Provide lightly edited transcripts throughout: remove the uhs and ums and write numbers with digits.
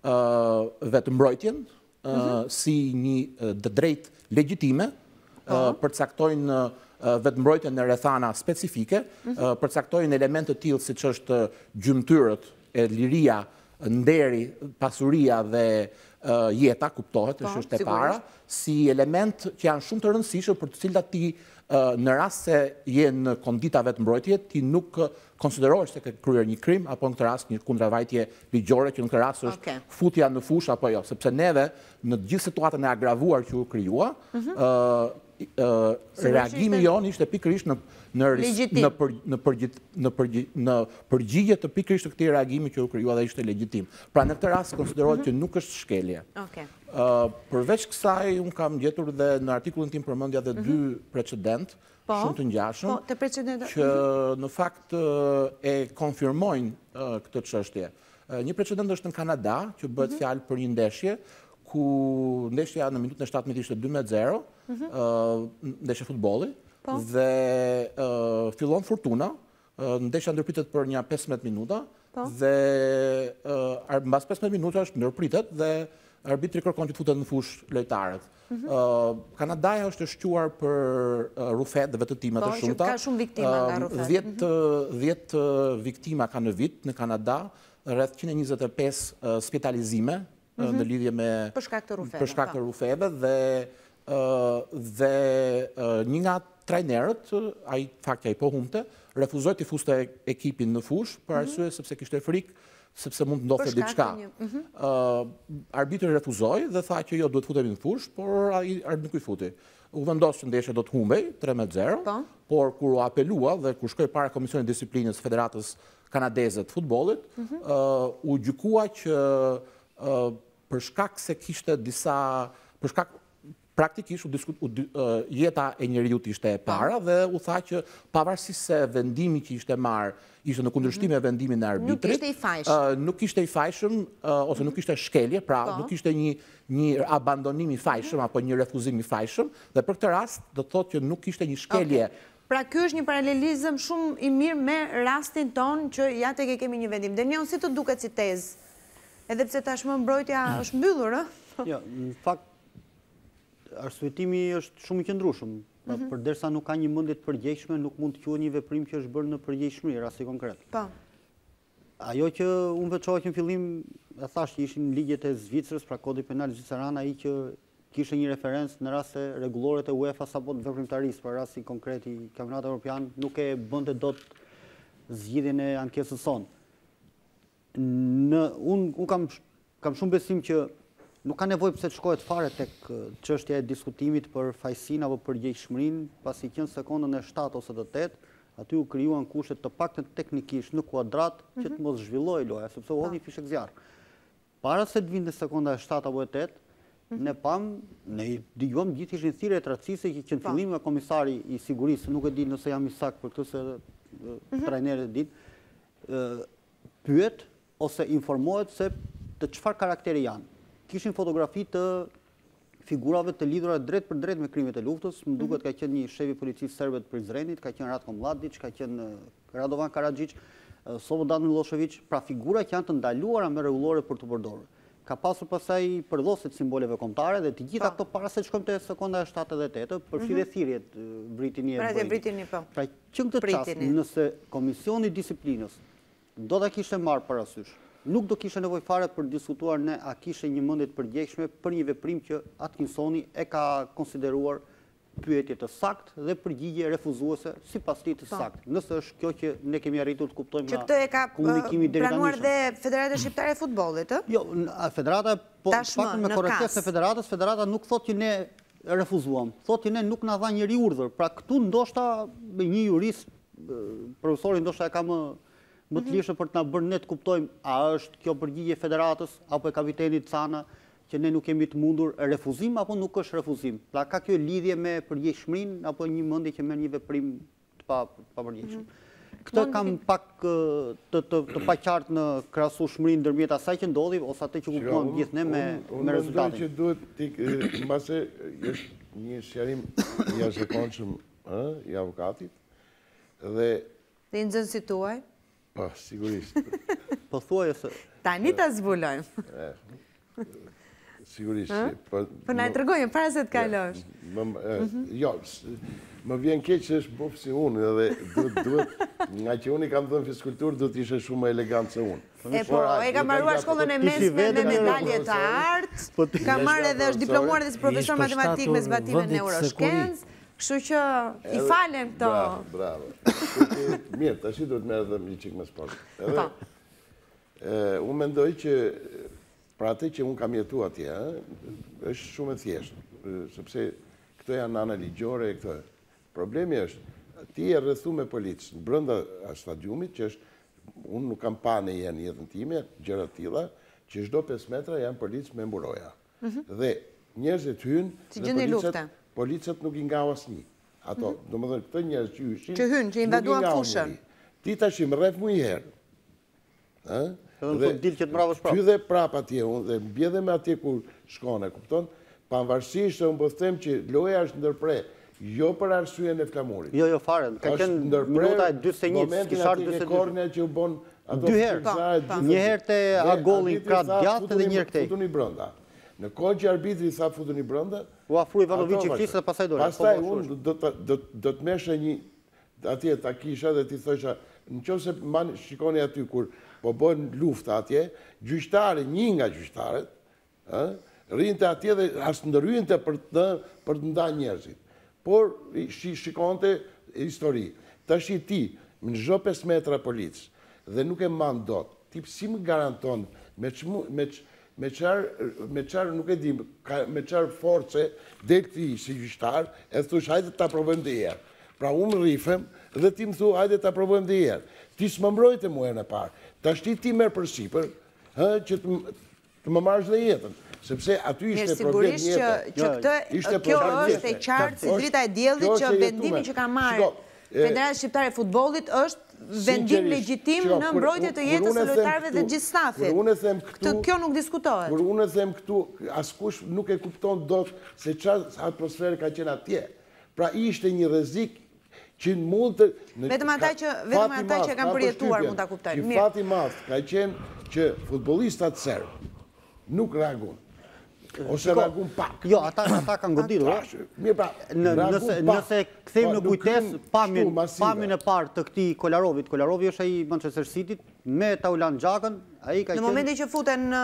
vetëmbrojtjen si një drejt legjitime, përcaktojnë vetëmbrojtjen në rrethana specifike, përcaktojnë elemente të tillë siç është gjymtyrët, liria, nderi, pasuria dhe jeta, kuptohet, është e para, si element që janë shumë të rëndësishëm për të cilat ti në rast se je në kondita vetëmbrojtje, ti nuk konsiderohesh se ke kryer një krim, apo në këtë rast një kundërvajtje ligjore, që në këtë rast është futja në fushë apo jo, sepse neve në gjithë situatën e agravuar që u krijua, reagimi jonë ishte pikërisht në përgjigje të pikërisht të këtij reagimi që u krijua dhe ishte legjitim. Pra në këtë rast konsiderohet që nuk është shkelje. Përveç kësaj, unë kam gjetur dhe në artikullin tim përmendja dhe 2 precedent shumë të ngjashëm, që në fakt e konfirmojnë këtë çështje. Një precedent është në Kanada, që bëhet fjalë për një ndeshje, ku ndeshja në minutën e 17 ishte 2-0, ndeshje futbolli, dhe fillon fortuna, ndeshja ndërpritet për një 15 minuta, dhe mbas 15 minutash ndërpritet dhe arbitri kërkon që të futet në fushë lojtarët. Kanadaja është e shquar për rufet dhe vetëtime të shumta. Ka shumë viktima nga rufet. 10 viktima ka në vit në Kanada, rreth 125 spitalizime në lidhje me për shkak të rufeve dhe një nga trajnerët, ai fakti ai po humte, refuzoi të fuste ekipin në fushë për arsye sepse kishte frikë sepse mund të ndodhte diçka. Arbitri refuzoi dhe tha që jo, duhet futemi në fushë, por ai nuk i futi. U vendos që ndeshja do të humbej 3-0, por kur u apelua dhe kur shkoi para Komisionit Disiplinës Federatës Kanadeze të futbollit, u gjykua që për shkak se kishte për shkak praktikisht jeta e njeriut ishte e para dhe u tha që pavarësisht se vendimi që ishte marrë ishte në kundërshtim me vendimin e arbitrit, nuk ishte i fajshëm ose nuk ishte shkelje, pra nuk ishte një abandonim i fajshëm apo një refuzim i fajshëm, dhe për këtë rast do të thotë që nuk ishte një shkelje. Pra ky është një paralelizëm shumë i mirë me rastin ton që ja tek e kemi një vendim. Denion, si të duket si tezë? Edhe pse tashmë mbrojtja është mbyllur, ë? Jo, në fakt arsyetimi është shumë i qëndrueshëm. Përderisa nuk ka një mendje të përgjegjshme, nuk mund të quhet një veprim që është bërë në përgjegjshmëri, rasti konkret. Po. Ajo që unë veçova që në fillim e thash që ishin ligjet e Zvicrës, pra kodi penal zviceran, ai që kishte një referencë në rast se rregulloret e UEFA sapo të veprimtarisë, për rasti konkret i kampionatit evropian, nuk e bënte dot zgjidhjen e ankesës sonë. Unë kam shumë besim që nuk ka nevojë pse të shkohet fare tek çështja e diskutimit për fajsinë apo përgjegjshmërinë, pasi qenë sekondën e 7 ose të 8, aty u krijuan kushtet të paktën teknikisht në kuadrat që të mos zhvillohej loja, sepse u hodhi fishek zjarr. Para se të vinte sekonda e 7 apo e 8, ne dëgjuam gjithë ishin thirrje tracisë që në fillim nga komisari i sigurisë, nuk e di nëse jam i saktë për këtë se trajnerët dinë, pyet ose informohet se të çfarë karakteri janë. Kishin fotografi të figurave të lidhura drejt për drejt me krimet e luftës. Më duket ka qenë një shefi policisë serbe të Prizrenit, ka qenë Ratko Mladić, ka qenë Radovan Karadžić, Slobodan Milošević, pra figura që janë të ndaluara me rregullore për të përdorur. Ka pasur pasaj përdhosje të simboleve kombëtare dhe të gjitha këto para se të shkojmë te sekonda e 7 dhe 8, përfshirë thirrjet Britini e Britini. Pra që në këtë çast, nëse Komisioni i Disiplinës do ta kishte marrë parasysh, nuk do kishte nevojë fare për diskutuar ne a kishte një mendje të përgjegjshme për një veprim që Atkinsoni e ka konsideruar pyetje të saktë dhe përgjigje refuzuese sipas tij të saktë. Nëse është kjo që ne kemi arritur të kuptojmë nga komunikimi deri tani. Pranuar dhe Federata Shqiptare e Futbollit, ë? Jo, Federata po paktën me korrektesën e Federata nuk thotë që ne refuzuam, thotë që ne nuk na dha njëri urdhër. Pra këtu ndoshta një jurist, profesori ndoshta e ka më të lirshëm për të na bërë ne të kuptojmë a është kjo përgjigje e Federatës apo e kapitenit Cana që ne nuk kemi të mundur refuzim apo nuk është refuzim. Pra ka kjo lidhje me përgjegjshmërinë apo një mendje që merr një veprim të papërgjegjshëm. Këtë kam pak të paqartë në krahasueshmërinë ndërmjet asaj që ndodhi ose atë që kuptojmë gjithë ne me rezultatin. Që duhet mbase është një sqarim i jashtëzakonshëm i avokatit dhe i nxënësit tuaj. Po, sigurisht. Po thuaj se... Tani ta zbulojmë. Sigurisht. Po na e tregojmë para se të kalosh. Jo, më vjen keq që është bofë si unë, edhe duhet, nga që unë i kam dhënë fiskulturë, duhet ishe shumë më elegant se unë. Po, e ka marruar shkollën e mesme me medalje të artë, ka marrë edhe është diplomuar dhe si profesor matematik me zbatimin e neuroshkencë, kështu që i falen këto. Bravo. Mirë, të ashtu duhet merë dhe një qikë me sport. Unë mendoj që pra atë që unë kam jetu atje, është shumë e thjeshtë, sepse këto janë nana ligjore, këto. Problemi është, ti e rrethu me policë, në brenda stadiumit, që është, unë nuk kam pa në jetën time, gjëra të tilla, që çdo 5 metra janë policë me mburoja. Dhe njerëzit hynë, dhe policët nuk i ngau asnjë. Ato, domethënë këto njerëz që hyshin, që hynë, që invaduan fushën. Ti tash më rref më herë. Dhe ty dhe prap atje, dhe mbjedhe me atje ku shkone, kupton? Pavarësisht se unë po them që loja është ndërprer, jo për arsyeën e flamurit. Jo, fare, ka qenë minuta e 41, momentin atje ke kornja që u bon dy herë. Një herë te Agolli kratë gjatë dhe një herë këtej. Futuni brenda. Në kohë që arbitri tha futuni brenda, u afroi Ivanović i flisë dhe pastaj dole. Pastaj unë do të meshe një atje ta kisha dhe ti thosha, nëse shikoni aty kur po bën lufta atje, gjyqtari, një nga gjyqtarët, rrinte atje dhe as ndërhyente për të ndarë njerëzit. Por shikonte histori. Tash ti, në çdo 5 metra policë dhe nuk e mban dot. Ti si më garanton me çfarë nuk e di, me çfarë force del ti si gjyqtar, e thosh hajde ta provojmë edhe herë. Pra unë rrifem dhe ti më thu hajde ta provojmë edhe herë. Ti s'më mbrojtë muajin e parë. Tash ti merr përsipër, që të më marrësh dhe jetën. Sepse aty ishte problem jetë. Sigurisht që kjo është e qartë si drita e diellit që vendimin që ka marrë Federacia Shqiptare e Futbollit është vendim legjitim në mbrojtje të jetës së lojtarëve dhe gjithë stafit. Kjo nuk diskutohet. Kur unë them këtu, askush nuk e kupton dot se çfarë atmosferë ka qenë atje. Pra ishte një rrezik që mund të... Vetëm ata që kanë përjetuar mund ta kuptojnë. Fati i madh ka qenë që futbollistat serbë nuk reagon. Ose reagon pak. Jo, ata kanë goditur. Nëse kthejmë në kujtesë pamjen e parë të këtij Kolarovit. Kolarovi është ai Manchester City me Taulan Xhakën, ai ka qenë. Në momentin që futen në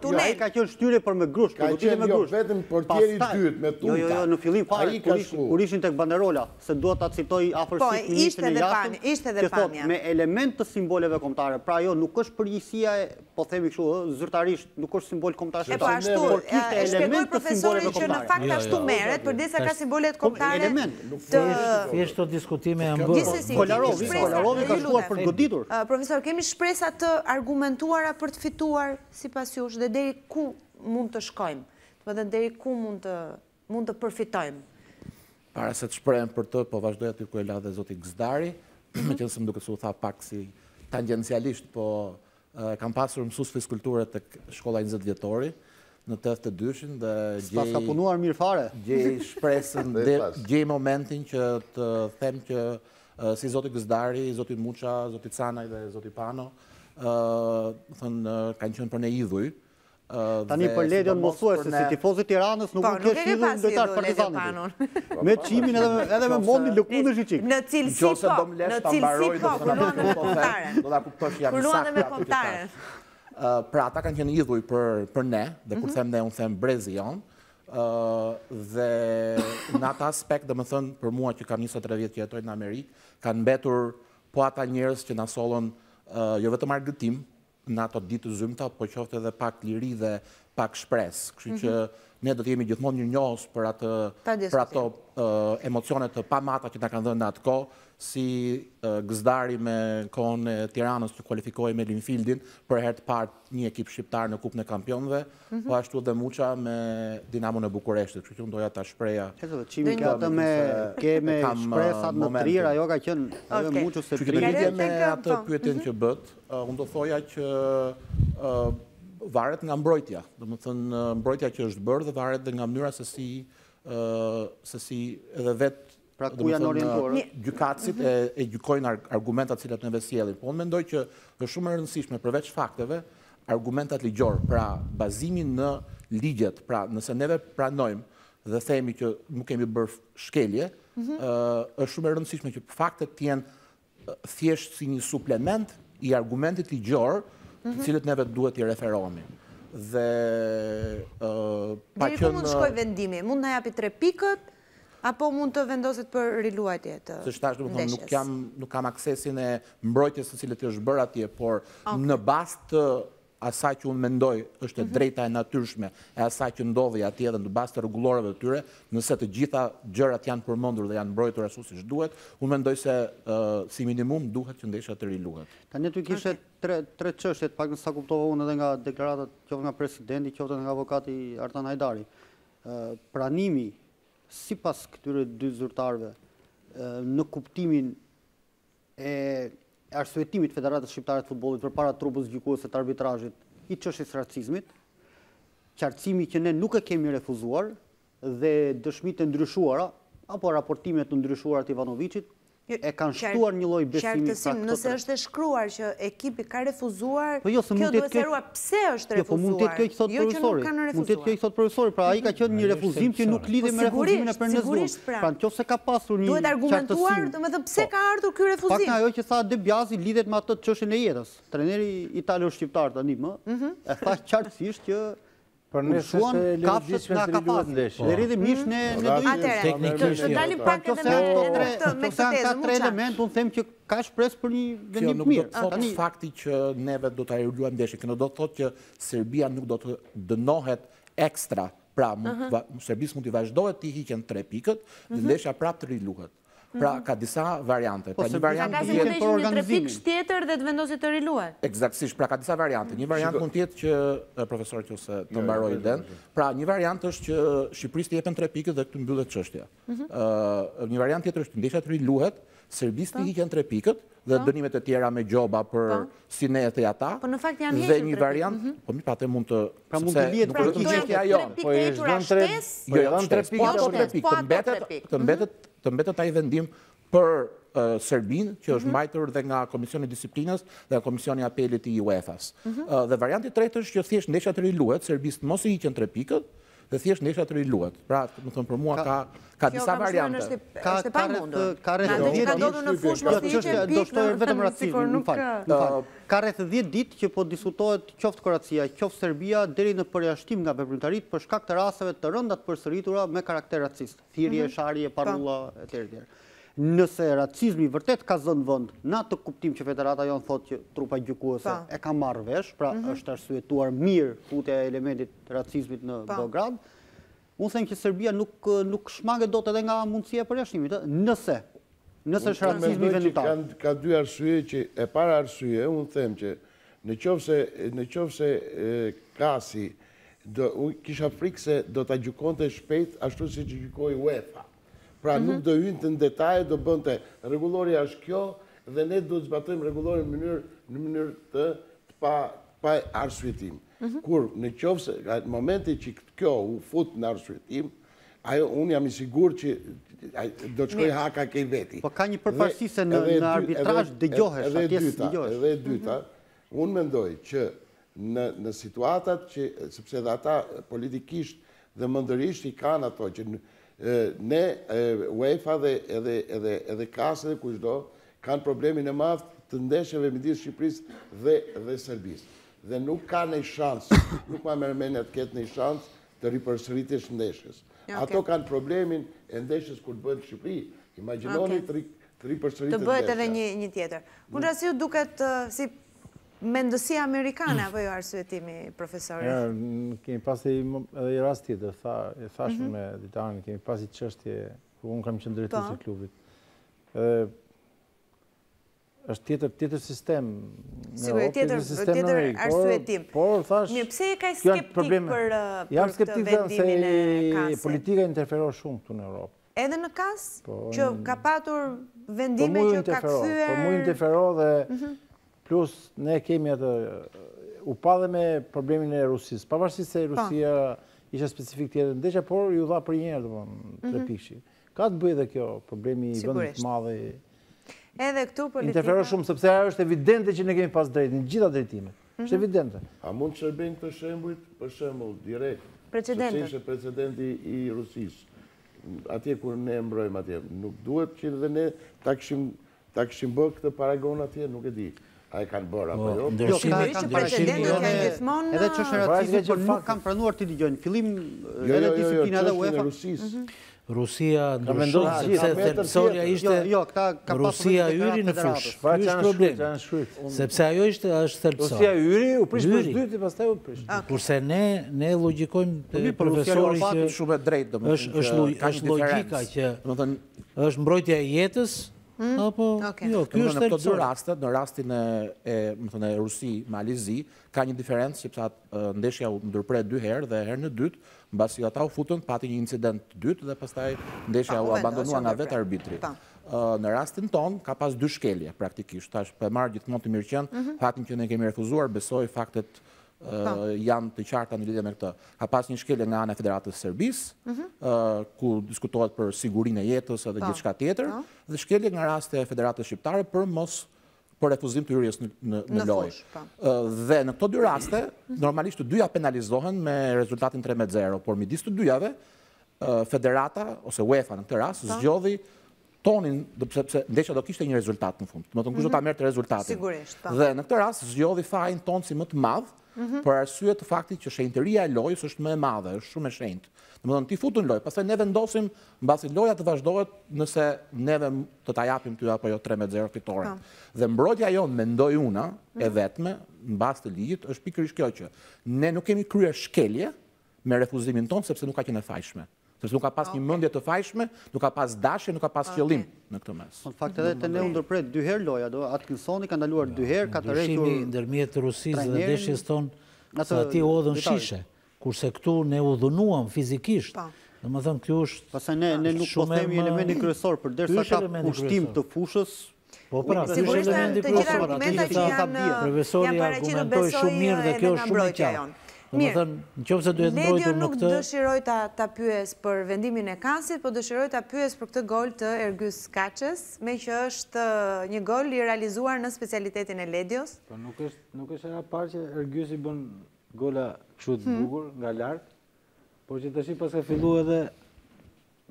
tunel. Ai ka qenë shtyre për me grush, ka qenë jo vetëm portieri i dytë me tunta. Jo, në fillim fare kur ishin tek banderola, se dua ta citoj afërsisht ministrin e jashtëm. Ishte edhe pamja. Me element të simboleve kombëtare. Pra ajo nuk është përgjegjësia e, po themi kështu, zyrtarisht nuk është simbol kombëtar. Po ashtu, e shpjegoi profesori që në fakt ashtu merret, përdesë ka simbolet kombëtare. Thjesht të diskutime janë bërë. Kolarovi ka shkuar për goditur. Profesor, kemi shpresa të argumentuara për të fituar sipas jush dhe deri ku mund të shkojmë? Dhe deri ku mund të përfitojmë? Para se të shprehem për të, po vazhdoj aty ku e la dhe zoti Gëzdari, meqenëse më duket se u tha pak si tangencialisht, po kam pasur mësues fizkulture tek shkolla 20 vjetori në 82-shin dhe pas ka punuar mirë fare. Gjej shpresën, gjej momentin që të them që si zoti Gëzdari, zoti Muça, zoti Canaj dhe zoti Pano kanë qenë për ne idhuj. Tani për Ledion mos thuaj se si tifozë i Tiranës nuk mund të kesh idhuj ndërtar Partizanit. Me çimin edhe me mondin lëkundësh i çik. Në cilësi po, kurluan me kombëtaren. Do ta kuptosh jam kurluan me kombëtaren. Pra ata kanë qenë idhuj për ne, dhe kur them ne unë them brezi jon. Dhe në atë aspekt, domethënë për mua që kam 23 vjet që jetoj në Amerikë, kanë mbetur po ata njerëz që na sollën jo vetëm argëtim në ato ditë të zymta, po qoftë edhe pak liri dhe pak shpresë. Kështu që ne do të jemi gjithmonë mirënjohës për ato emocione të pamata që na kanë dhënë në atë kohë, si Gëzdari me kohën e Tiranës të kualifikohej me Linfieldin për herë të parë një ekip shqiptar në Kupën e Kampionëve, po ashtu dhe Muça me Dinamon e Bukureshtit. Kështu që unë doja ta shpreja. Çimi atë me shpresat më të rira, ajo ka qenë edhe Muçës se Në lidhje me atë pyetjen që bët, unë do thoja që varet nga mbrojtja. Domethënë mbrojtja që është bërë dhe varet dhe nga mënyra se si edhe vetë Pra ku janë orientuar? Gjykatësit e gjykojnë argumentat cilat neve sjellin. Po unë mendoj që është shumë e rëndësishme përveç fakteve, argumentat ligjor, pra bazimin në ligjet, pra nëse neve pranojmë dhe themi që nuk kemi bërë shkelje, është shumë e rëndësishme që faktet të jenë thjesht si një suplement i argumentit ligjor, të cilët neve duhet i referohemi. Dhe deri ku mund shkoj vendimi? Mund na japi 3 pikët apo mund të vendoset për riluajtje të ndeshjes? Se shtash, nuk kam aksesin e mbrojtjes së cilët është bërë atje, por në bazë të asaj që unë mendoj është e drejta e natyrshme e asaj që ndodhi atje dhe në bazë të rregulloreve të tyre, nëse të gjitha gjërat janë përmendur dhe janë mbrojtur ashtu siç duhet, unë mendoj se si minimum duhet që ndeshja të riluhet. Tani ty kishe tre çështje, pak sa kuptova unë edhe nga deklaratat qoftë nga presidenti, qoftë nga avokati Artan Hajdari. Pranimi sipas këtyre dy zyrtarëve në kuptimin e arsyetimit Federatës Shqiptare të Futbollit përpara trupës gjykuese të arbitrazhit i çështjes racizmit, qartësimi që ne nuk e kemi refuzuar dhe dëshmitë e ndryshuara apo raportimet të ndryshuara të Ivanovicit e kanë shtuar një lloj besimi qartësim, nëse është e shkruar që ekipi ka refuzuar, kjo duhet sqaruar pse është refuzuar. Po mund të jetë kjo që thot profesori. Mund të jetë kjo që thot profesori, pra ai ka qenë një refuzim që nuk lidhet me refuzimin e përnezur. Pra nëse ka pasur një duhet argumentuar, domethënë pse ka ardhur ky refuzim. Pak nga ajo që tha De Biasi lidhet me atë çështjen e jetës. Trajneri italo-shqiptar tani e tha qartësisht që për ne është legjitime nga kapazit. Dhe rrjedhimisht ne do të dalim pak edhe me këtë tezë. Tre element, unë them që ka shpresë për një vendim të mirë. Kjo nuk do të thotë fakti që neve do ta riluajmë ndeshjen, kjo do të thotë që Serbia nuk do të dënohet ekstra. Pra, Serbisë mund t'i vazhdohet t'i hiqen 3 pikët, dhe ndeshja prapë të riluhet. Pra, ka disa variante. Pra, një variant mund të jetë për organizimin. Ka 3 pikë tjetër dhe të vendosit të riluhet. Eksaktësisht, pra ka disa variante. Një variant mund të jetë që profesor që ose të mbaroj den. Pra, një variant është që Shqipërisë të jepen 3 pikët dhe këtu mbyllet çështja. Një variant tjetër është ndeshja të riluhet, Serbisë të hiqen 3 pikët dhe dënimet e tjera me gjoba për sinet e ata. Po në fakt janë hequr. Dhe një variant, po mi patë mund të pra mund të lihet për çështja jon. Po i dhën 3 pikë. Të mbetet ai vendim për Serbinë, që është mbajtur dhe nga Komisioni Disiplinës dhe nga Komisioni Apelit i UEFA-s. Dhe varianti tretë është që thjesht ndeshja të riluhet, Serbisë mos i hiqen 3 pikët, dhe thjesht ndeshja të riluhet. Pra, më thënë për mua ka disa variante. Është e pamundur. Ka rreth 10 ditë që po diskutohet qoftë Kroacia, qoftë Serbia deri në përjashtim nga veprimtaritë për shkak të rasteve të rënda të përsëritura me karakter racist, thirrje, sharje, parulla etj. Nëse racizmi vërtet ka zënë vend në atë kuptim që federata jonë thotë që trupa gjykuese e ka marrë vesh, pra është arsyetuar mirë futja e elementit racizmit në Beograd, unë them që Serbia nuk shmanget dot edhe nga mundësia e përjashtimit, nëse është racizmi vendimtar. Ka dy arsye që e para arsye, unë them që në qofse Kasi kisha frikë se do ta gjykonte shpejt ashtu siç gjykoi UEFA. Pra nuk do hynte në detaje, do bënte rregulloria është kjo dhe ne do të zbatojmë rregullorin në mënyrë të pa arsyetim. Kur në qofse në momentin që kjo u fut në arsyetim, unë jam i sigurt që do të shkoj haka kej veti. Po ka një përparësi se në arbitrazh dëgjohesh, atjes dëgjohesh. Edhe e dyta, unë mendoj që në situatat që sepse dhe ata politikisht dhe mëndërisht i kanë ato që ne, UEFA dhe edhe KAS dhe kushdo, kanë problemin e madh të ndeshjeve midis Shqipërisë dhe Serbisë. Dhe nuk ka një shans, nuk ma mërmenja të ketë një shans të ripërsëritjes ndeshjes. Ato kanë problemin e ndeshjes kur bëhet në Shqipëri. Imagjinoni të ripërsëritjes ndeshja. Të bëhet edhe një tjetër. Kundrasiu duket si mendësia amerikane apo jo arsyetimi, profesori? Kemi pasi edhe i rast tjetër, e thashme me ditarin, kemi pasi çështje, ku unë kam qenë drejtues i klubit. Është tjetër sistem në Europë, tjetër sistem në Amerikë. Arsyetim. Por thash, mirë, pse je kaq skeptik për këtë vendimin e KAS-it? Politika interferon shumë këtu në Europë. Edhe në KAS, që ka patur vendime që ka kthyer. Po mu interferon dhe plus ne kemi atë u pa dhe me problemin e Rusisë. Pavarësisht se Rusia ishte specifik tjetër ndeshja, por ju dha për një herë 3 pikë. Ka të bëjë dhe kjo problemi i vendit të madhe. Edhe këtu politika... Interferon shumë, sepse ajo është evidente që ne kemi pas drejtë, në gjitha drejtimet. është evidente. A mund të shërbejnë të shembujt, për shembull, direkt, precedenti. Sepse ishte precedenti i Rusisë. Atje kur ne mbrojmë atje, nuk duhet që dhe ne ta kishim bërë këtë paragon atje, nuk e di. A e kanë bërë apo jo? Jo, kanë precedenti që janë gjithmonë... Edhe që është racizmi, por nuk kanë pranuar të ligjojnë. Fillim edhe disiplina dhe UEFA. Rusia ndryshon, sepse thelbësoria ishte Rusia yri në fush. Ky është problemi. Sepse ajo është thelbësor. Rusia yri u prish për dytë, pastaj u prish. Kurse ne logjikojmë te profesori që shumë drejt, domethënë është logjika që është mbrojtja e jetës. Apo, jo, kjo është këto dy raste, në rastin e Rusi Malizi, ka një diferencë, sepse ndeshja u ndërprer 2 herë dhe herë në dytë, mbasi ata u futën, pati një incident të dytë dhe pastaj ndeshja u abandonua nga vetë arbitri. Në rastin ton, ka pas 2 shkelje, praktikisht. Tash, për marrë gjithmonë të mirë qenë, faktin që ne kemi refuzuar, besoj faktet janë të qarta në lidhje me këtë. Ka pas një shkelje nga ana e Federatës Serbisë, ku diskutohet për sigurinë e jetës edhe gjithçka tjetër, dhe shkelje nga rasti e Federatës Shqiptare për refuzim të hyrjes në lojë. Dhe në këto 2 raste, normalisht të dyja penalizohen me rezultatin 3-0, por midis të dyjave, Federata ose UEFA në këtë rast zgjodhi tonin, sepse ndeshja do kishte një rezultat në fund. Do të thonë kush do ta merrte rezultatin. Sigurisht, po. Dhe në këtë rast zgjodhi fajin ton si më të madh, për arsye të faktit që shenjtëria e lojës është më e madhe, është shumë e shenjtë. Domethënë ti futun lojë, pastaj ne vendosim mbasi loja të vazhdohet nëse neve të ta japim ty apo jo 3-0 fitoren. Dhe mbrojtja jonë, mendoj unë, e vetme, mbas të ligjit, është pikërisht kjo që ne nuk kemi kryer shkelje me refuzimin ton sepse nuk ka qenë e fajshme. Sepse nuk ka pas një mendje të fajshme, nuk ka pas dashje, nuk ka pas qëllim në këtë mes. Në fakt edhe te ne u ndërpret 2 herë loja, Atkinsoni ka ndaluar 2 herë, ka të rretur ndërmjet Rusisë dhe ndeshjes tonë se atje u hodhën shishe, kurse këtu ne u dhunuam fizikisht. Domethënë kjo është pastaj ne nuk po themi elementin kryesor, përderisa ka pushtim të fushës. Po pra, sigurisht të gjitha argumentat që janë argumentoi shumë mirë dhe kjo është shumë e qartë. Mirë, Ledio nuk dëshiroj ta pyes për vendimin e Kansit, po dëshiroj ta pyes për këtë gol të Ergjys Kaçës, me që është një gol i realizuar në specialitetin e Ledios. Po nuk është era parë që Ergjys i bën gola kështu të bukur nga lart, por që tash pas ka filluar edhe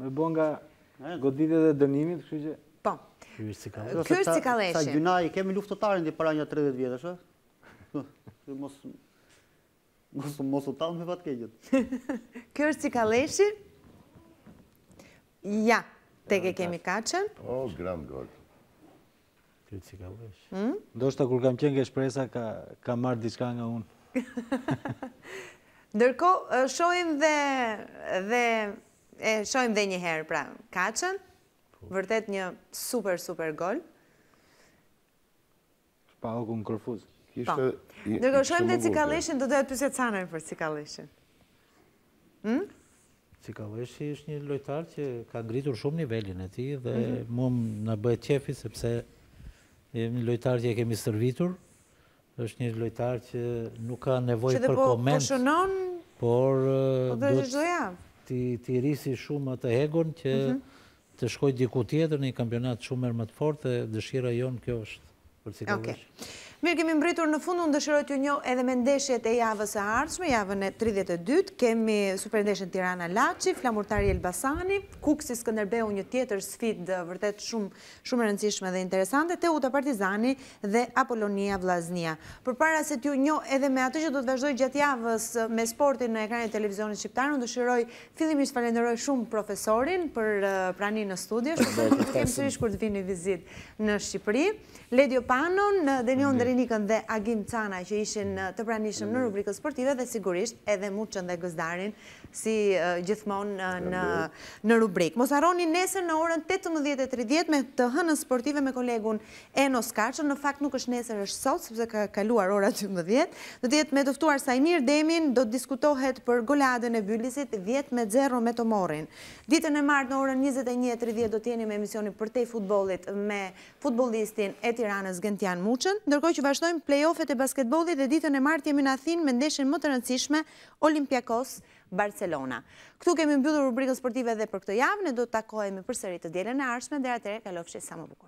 me bën nga goditjet e dënimit, kështu që po. Ky është Cikaleshi. Sa gjunaj kemi luftëtarin di para një 30 vjetësh, ë? Mos u tallë me fatkeqjet. Kjo është Cikaleshi. Ja, tek e kemi Kaçën. O, grand gol. Kjo është Cikaleshi. Ndoshta kur kam qenë ke shpresa ka marrë diçka nga unë. Ndërkohë, shohim dhe një herë pra Kaçën. Vërtet një super gol. Shpaku në kërfuz. Ndërkohë shohim dhe Cikaleshin, do doja të pyesja Canaj për Cikaleshin. Cikaleshi është një lojtar që ka ngritur shumë nivelin e tij dhe mua na bëhet qefi sepse jemi një lojtar që e kemi stërvitur. Është një lojtar që nuk ka nevojë për koment. Po shënon. Por do t'i risi shumë atë egon që të shkojë diku tjetër në një kampionat shumë më të fortë dhe dëshira jonë kjo është për Cikaleshi. Mirë, kemi mbritur në fund, unë dëshiroj t'ju njoh edhe me ndeshjet e javës së ardhshme, javën e 32, kemi superndeshjen Tirana-Laçi, Flamurtari Elbasani, Kuksi Skënderbeu, një tjetër sfidë vërtet shumë e rëndësishme dhe interesante, Teuta Partizani dhe Apollonia Vllaznia. Përpara se t'ju njoh edhe me atë që do të vazhdoj gjatë javës me sportin në ekranin e televizionit shqiptar, unë dëshiroj fillimisht falenderoj shumë profesorin për praninë në studio, shpresoj të kemi sërish kur të vini vizitë në Shqipëri. Ledio Panon, Denion Drenikën dhe Agim Cana që ishin të pranishëm në rubrikën sportive dhe sigurisht edhe Muçën dhe Gëzdarin si gjithmonë në rubrikë. Mos harroni nesër në orën 18:30 me të hënën sportive me kolegun Enos Kaçën. Në fakt nuk është nesër, është sot sepse ka kaluar ora 12. Do të jetë me të ftuar Sajmir Demin, do të diskutohet për goladën e Bylisit 10-0 me Tomorin. Ditën e martë në orën 21:30 do të jeni me emisionin Përtej futbollit me futbollistin e Tiranës Gentian Muçën, ndërkohë që që vazhdojmë play-offet e basketbollit dhe ditën e martë jemi në Athinë me ndeshjen më të rëndësishme Olympiakos Barcelona. Këtu kemi mbyllur rubrikën sportive edhe për këtë javë, ne do të takohemi përsëri të dielën e ardhshme, deri atëherë kalofshi sa më bukur.